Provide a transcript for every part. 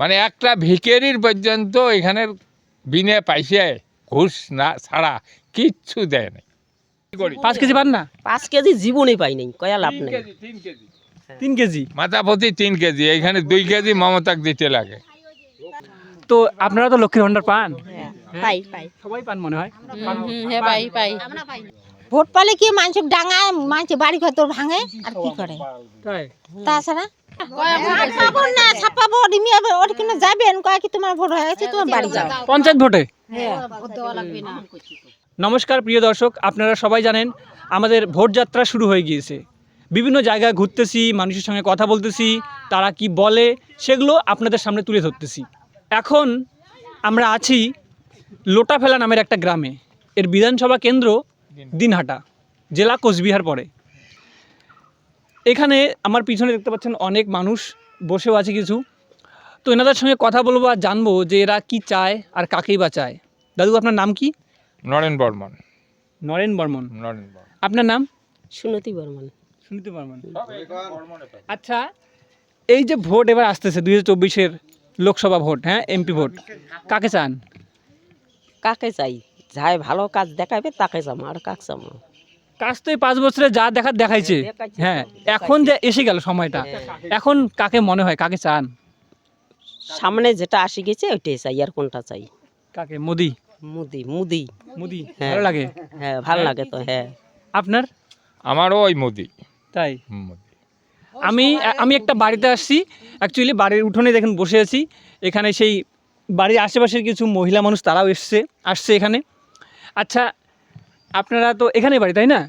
মানে একটা ভিখারির পর্যন্ত এখানের বিনে পয়সায় ঘুষ না ছাড়া কিচ্ছু দেয় না। 5 কেজি পান না? 5 কেজি জীবনে পাই নাই, কয়া লাভ নাই। 3 কেজি মাথা প্রতি 3 কেজি, এইখানে 2 কেজি মমতাক দিতে লাগে। তো আপনারা তো লক্ষ্মীর ভান্ডার পান? পাই পাই সবাই পান মনে হয়। হ্যাঁ পাই পাই ভোট পালে কি মানুষ ডাঙায়, মানুষ বাড়ি ঘর তোর ভাঙে আর কি করে তাই? তাছাড়া ছাপাবো না, ছাপাবো ওটা কিনা যাবেন কয় কি তোমার ভোট হয়ে গেছে, তোমার বাড়ি যাও। পঞ্চায়েত ভোটে? হ্যাঁ নমস্কার প্রিয় দর্শক, আপনারা সবাই জানেন আমাদের ভোট যাত্রা শুরু হয়ে গিয়েছে। বিভিন্ন জায়গায় ঘুরতেছি, মানুষের সঙ্গে কথা বলতেছি, তারা কি বলে সেগুলো আপনাদের সামনে তুলে ধরতেছি। এখন আমরা আছি লোটাফেলা নামের একটা গ্রামে। এর বিধানসভা কেন্দ্র দিনহাটা, জেলা কোচবিহার পড়ে। এখানে আমার পিছনে দেখতে পাচ্ছেন অনেক মানুষ বসেও আছে কিছু। তো এনাদের সঙ্গে কথা বলবো আর জানবো যে এরা কি চায় আর কাকেই বা চায়। দাদু, আপনার নাম কি? নরেন বর্মন। নরেন বর্মন। নরেন বর্মন। আপনার নাম? সুনতি বর্মন। শুনতে পারবেন। আচ্ছা, এই যে ভোট এবার আসতেছে 2024-এর লোকসভা ভোট, হ্যাঁ এমপি ভোট, কাকে চান? কাকে চাই? যাই ভালো কাজ দেখাবে তাকে চামা, আর কাক চামা। কাজ তো এই 5 বছরে যা দেখাইছে, হ্যাঁ এখন যে এসে গেল সময়টা, এখন কাকে মনে হয়, কাকে চান? সামনে যেটা আসি গেছে ওইটাই চাই, আর কোনটা চাই? কাকে? মোদি? মুদি মুদি মোদি হ্যাঁ। ভালো লাগে? হ্যাঁ ভালো লাগে তো। হ্যাঁ আপনার? আমারও ওই মোদি। তাই? মোদি। আমি একটা বাড়িতে আসছি, অ্যাকচুয়ালি বাড়ির উঠোনে দেখেন বসে আছি। এখানে সেই বাড়ির আশেপাশের কিছু মহিলা মানুষ তারাও আসছে এখানে। আচ্ছা, আপনারা তো এখানে বাড়ি, তাই না?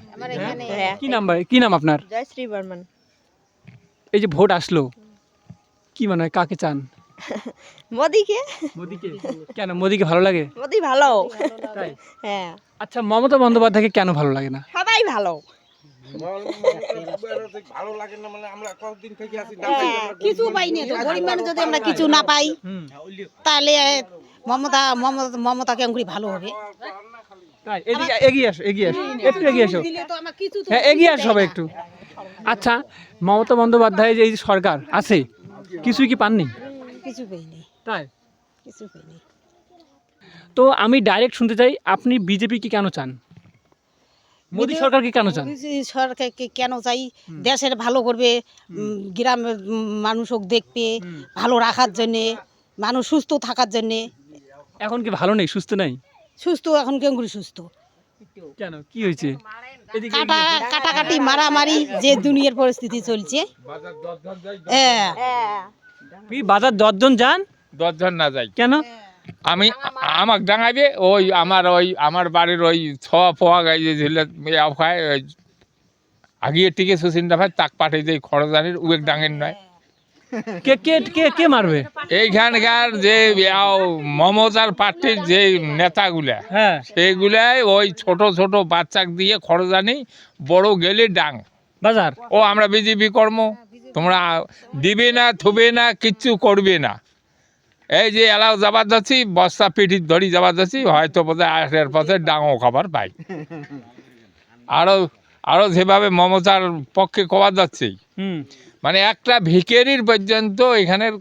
কি নাম আপনার? জয়শ্রী বর্মন। এই যে ভোট আসলো, কি মনে হয় কাকে চান? মোদিকে। মোদিকে? কেন, মোদিকে ভালো লাগে? মোদি ভালো। তাই? হ্যাঁ আচ্ছা, মমতা বন্দ্যোপাধ্যায়কে কেন ভালো লাগে না? সবাই ভালো। কিছু পাই না তো, গরিব মানুষ যদি আমরা কিছু না পাই তাহলে মমতাকে অঙ্কুরি ভালো হবে। তাই? এদিকে এগিয়ে আসো, একটু এগিয়ে আসো। হ্যাঁ এগিয়ে আসো সবাই একটু। আচ্ছা, মমতা বন্দ্যোপাধ্যায় যে এই যে সরকার আছে, কিছুই কি পাননি? কিছু পাইনি, তাই? কিছু পাইনি। তো আমি ডাইরেক্ট শুনতে চাই, আপনি বিজেপিকে কেন চান? মোদী সরকারকে কেন চান? সরকারকে কেন চাই? দেশের ভালো করবে, গ্রামের মানুষও দেখবে, ভালো রাখার জন্যে, মানুষ সুস্থ থাকার জন্যে। এখন কি ভালো নেই, সুস্থ নাই? সুস্থ এখন কেঙ্গুরি সুস্থ। কেন, কি হয়েছে? কাটাকাটি মারামারি যে দুনিয়ার পরিস্থিতি চলছে। হ্যাঁ কি বাজার 10 জন যান? 10 জন না যাই কেন? আমাকে ডাঙাইবে আমার বাড়ির ওই ছোয়া ফোয়া গাই যে খায় আগিয়ে টিকে সুচিন্তা ভাই তাক পাঠিয়ে দেয় খরচানির উয়েক ডাঙের নয়। কে কে কে কে মারবে? এইখানকার যে মমতার পার্টির যে নেতাগুলা, হ্যাঁ সেইগুলাই ওই ছোট ছোট বাচ্চাক দিয়ে খরচানি, বড় গেলে ডাং বাজার। ও আমরা বিজেপি কর্ম, তোমরা দিবে না, থুবে না, কিচ্ছু করবে না। এই যে এলাও যাবার যাচ্ছি, বস্তা পিঠির ধরি যাবার যাচ্ছি, হয়তো বোধহয় আসার পথে ডাঙও খাবার পাই। আরও যেভাবে মমতার পক্ষে কবার যাচ্ছে, মানে একটা ভিখারির পর্যন্ত এখানের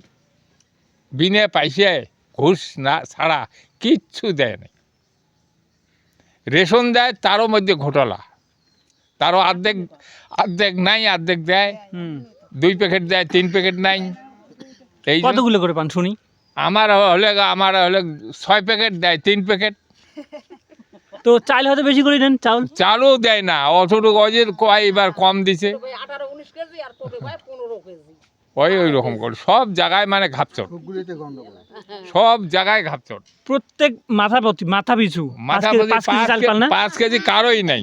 বিনে পয়সায় ঘুষ না ছাড়া কিচ্ছু দেয় না। রেশন দেয়, তারও মধ্যে ঘোটালা, তারও অর্ধেক নাই, অর্ধেক দেয়, 2 প্যাকেট দেয়, 3 প্যাকেট নাই। এই কতগুলো করে পান শুনি? আমার হলে 6 প্যাকেট দেয়, 3 প্যাকেট। তো চাল হয়তো বেশি করে নেন, চালও দেয় না, অতটুকু অজের কয় এবার কম দিছে, ওই রকম করে সব জায়গায় মানে ঘাপচট, সব জায়গায় ঘাপচট। প্রত্যেক মাথা পিছু 5 কেজি কারোই নাই,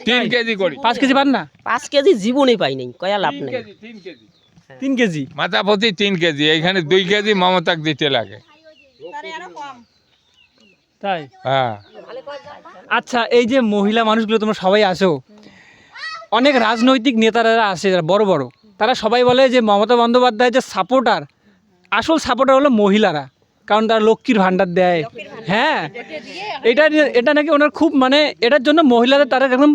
3 কেজি করি। 5 কেজি পান না? 5 কেজি জীবনে পাই নাই, কয়া লাভ নাই। 3 কেজি মাথা প্রতি 3 কেজি, এইখানে 2 কেজি মমতাক দিতে লাগে। তাই? হ্যাঁ। আচ্ছা, এই যে মহিলা মানুষগুলো তোমরা সবাই আসো, অনেক রাজনৈতিক নেতারা আসে যারা বড় বড়, তারা সবাই বলে যে মমতা বন্দ্যোপাধ্যায়ের যে সাপোর্টার, আসল সাপোর্টার হলো মহিলারা, কারণ তারা লক্ষ্মীর ভান্ডার দেয়। হ্যাঁ, এটা নাকি ওনার খুব, মানে এটার জন্য মহিলাদের, তারা একদম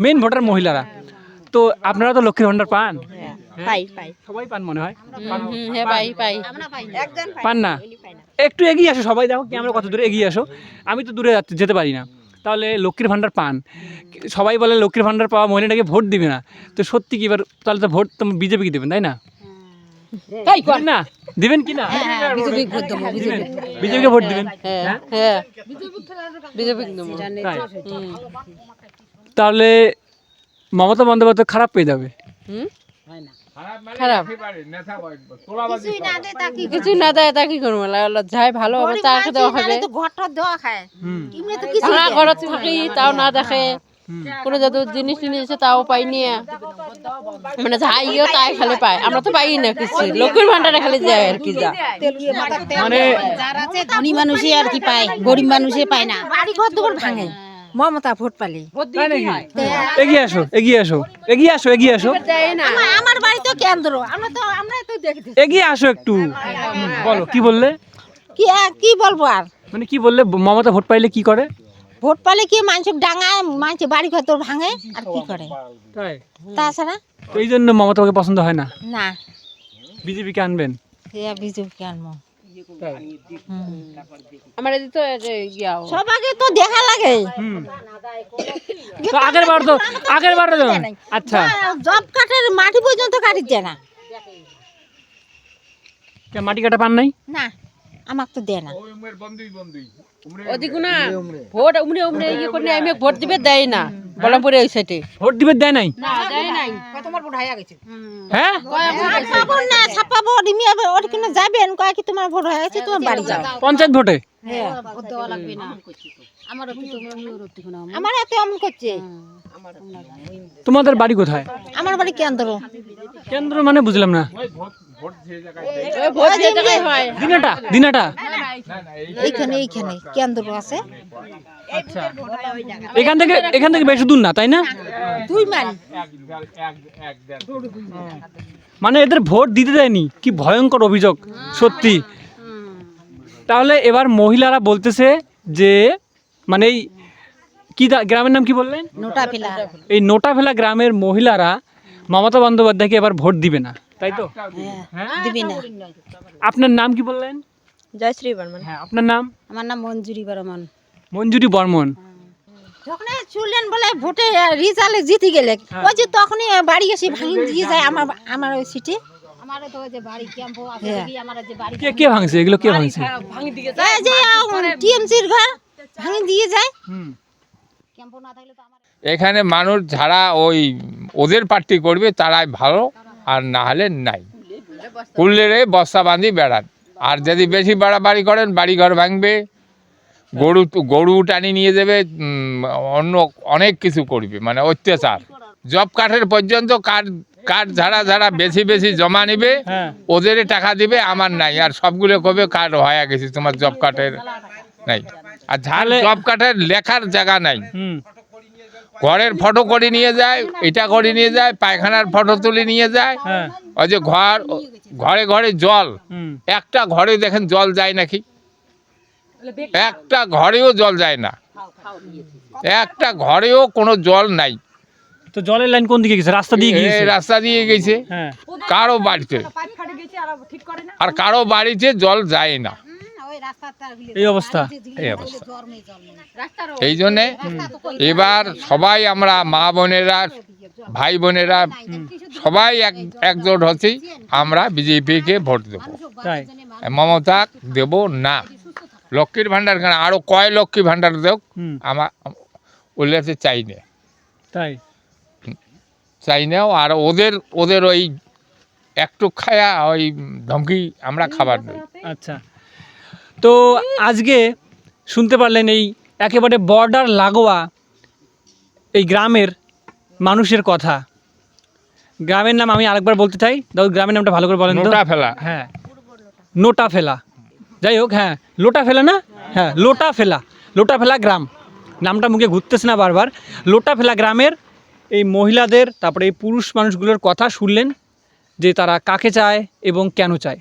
মেন ভোটার মহিলারা। তো আপনারা তো লক্ষ্মীর ভান্ডার পান, পাই পাই সবাই পান মনে হয়, হ্যাঁ পাই পাই পান না? একটু এগিয়ে আসো সবাই, দেখো ক্যামেরা কত দূরে, এগিয়ে আসো। আমি তো দূরে যেতে পারি না। তাহলে লক্ষ্মীর ভাণ্ডার পান, সবাই বলে লক্ষ্মীর ভাণ্ডার পাওয়া মহিলাটাকে ভোট দিবে না, তো সত্যি কি এবার তাহলে তো ভোট তো বিজেপিকে দেবেন তাই না? দিবেন না? দিবেন কি না? বিজেপিকে ভোট দিবেন? হ্যাঁ বিজেপি তাই? তাহলে মমতা বন্দ্যোপাধ্যায় খারাপ পেয়ে যাবে। খারাপ কিছু না দেয় তা কি করবো, যাই ভালো হবে তাকে দেওয়া হবে। ঘরটা দেওয়া খায় ভাঙা ঘরত থাকি তাও না দেখে, কোনো যত জিনিস নিয়েছে তাও পাইনি, মানে যাইও তাই খালি পায়, আমরা তো পাই না কিছু। লক্ষ্মীর ভান্ডারে খালি যায় আর কি, যা মানে যারা আছে ধনী মানুষই আর কি পায়, গরিব মানুষে পায় না। বাড়ি ঘর দুপুর ভাঙে মমতা ভোট পালে। তাই নাকি? এগিয়ে আসো, এগিয়ে আসো, এগিয়ে আসো, এগিয়ে আসো, আমার বাড়ি তো কেন্দ্র, আমরা তো দেখি। এগিয়ে আসো একটু। বলো কি বললে? কি বলবো আর, মানে কি বললে? মমতা ভোট পাইলে কি করে? ভোট পালে কি মানুষ ডাঙায়, মানুষ বাড়ি ঘর তোর ভাঙে আর কি করে, তাই? তাছাড়া তো এই জন্য মমতাকে পছন্দ হয় না, না। বিজেপিকে আনবেন? বিজেপি আনবো, আমার তো সবাইকে তো দেখা লাগে। তো আগের বার তো আচ্ছা, জব কার্ডের মাটি পর্যন্ত কাটিছে না। মাটি কাটা পান নাই? না, আমাকে তো দেয় না। ওদিকে না ভোট উমরে উমরে ইয়ে করে আমি ভোট দিবে দেয় না, বলমপুরে ওই সাইডে ভোট দিবে দেয় নাই? না দেয় নাই। হ্যাঁ, ছাপ্পা ভোট ওর কিনে যাবেন, কয় কি তোমার ভোট হয়ে গেছে, তোমার বাড়ি যাও। পঞ্চায়েত ভোটে আমার এত অমন করছে। তোমাদের বাড়ি কোথায়? আমার বাড়ি কেন্দ্র। কেন্দ্র মানে বুঝলাম না। ওই ভোট যে জায়গায় হয় দিনাটা, দিনাটা এইখানে কেন্দ্র আছে। আচ্ছা, এখান থেকে বেশি দূর না তাই না? 2 মাইল। মানে এদের ভোট দিতে দেয়নি, কি ভয়ঙ্কর অভিযোগ সত্যি। তাহলে এবার মহিলারা বলতেছে যে, মানে এই কি গ্রামের নাম কি বললেন? নোটাফেলা। এই নোটাফেলা গ্রামের মহিলারা মমতা বন্দ্যোপাধ্যায়কে এবার ভোট দিবে না, তাই তো? হ্যাঁ, দিবি না। আপনার নাম কি বললেন? জয়শ্রী বর্মন। হ্যাঁ, আপনার নাম? আমার নাম মঞ্জুরি বর্মন। মঞ্জুরি বর্মন। যখন শুনলেন বলে ভোটে রিজাল্টে জিতে গেলে, ওই যে তখনই বাড়ি এসে ভাঙিয়ে দিয়ে যায় আমার ওই সিটে। আমারও তো ওই যে বাড়ি ক্যাম্প আছে, দেখি আমার যে বাড়ি কে ভাঙছে এগুলো? কে ভাঙছে? এই যে টিএমসির ঘর ভাঙিয়ে দিয়ে যায়। ক্যাম্প না থাকলে তো আমার এখানে মানুষ যারা ওই ওদের পার্টি করবে তারাই ভালো, আর না হলে নাই। কুল্লেরে বস্তা বাঁধি বেড়ান, আর যদি বেশি বাড়াবাড়ি করেন বাড়িঘর ভাঙবে, গরু টানি নিয়ে যাবে, অন্য অনেক কিছু করবে, মানে অত্যাচার। জব কার্ডের পর্যন্ত কার্ড যারা বেশি জমা নিবে ওদের টাকা দিবে, আমার নাই। আর সবগুলো কবে কার্ড হয়ে গেছে, তোমার জব কার্ডের নাই। আর যার জব কার্ডের লেখার জায়গা নাই, ঘরের ফটো করে নিয়ে যায়, এটা করে নিয়ে যায়, পায়খানার ফটো তুলে নিয়ে যায়। ওই যে ঘরে ঘরে জল, একটা ঘরে দেখেন জল যায় নাকি? একটা ঘরেও জল যায় না, একটা ঘরেও কোনো জল নাই। তো জলের লাইন কোন দিকে গেছে? রাস্তা দিয়ে গিয়েছে? রাস্তা দিয়ে গেছে কারো বাড়িতে, আর কারো বাড়িতে জল যায় না। এই অবস্থা। এই জন্যে এবার সবাই আমরা মা বোনেরা, ভাই বোনেরা সবাই একজোট হচ্ছি, আমরা বিজেপিকে ভোট দেবো, তাই? মমতা দেব না। লক্ষ্মীর ভাণ্ডার কেন, আরো কয় লক্ষ্মী ভাণ্ডার দেব, আমার উল্লেখে চাই না, তাই চাই না। আর ওদের ওই একটু খায়া ওই ধমকি আমরা খাবার নই। আচ্ছা, তো আজকে শুনতে পারলেন এই একেবারে বর্ডার লাগোয়া এই গ্রামের মানুষের কথা। গ্রামের নাম আমি আরেকবার বলতে চাই, দাও গ্রামের নামটা ভালো করে বলেন তো। নোটাফেলা। হ্যাঁ, নোটাফেলা। যাই হোক, হ্যাঁ লোটাফেলা না, হ্যাঁ লোটাফেলা গ্রাম। নামটা মুখে ঘুরতেছে না বারবার। লোটাফেলা গ্রামের এই মহিলাদের, তারপরে এই পুরুষ মানুষগুলোর কথা শুনলেন যে তারা কাকে চায় এবং কেন চায়।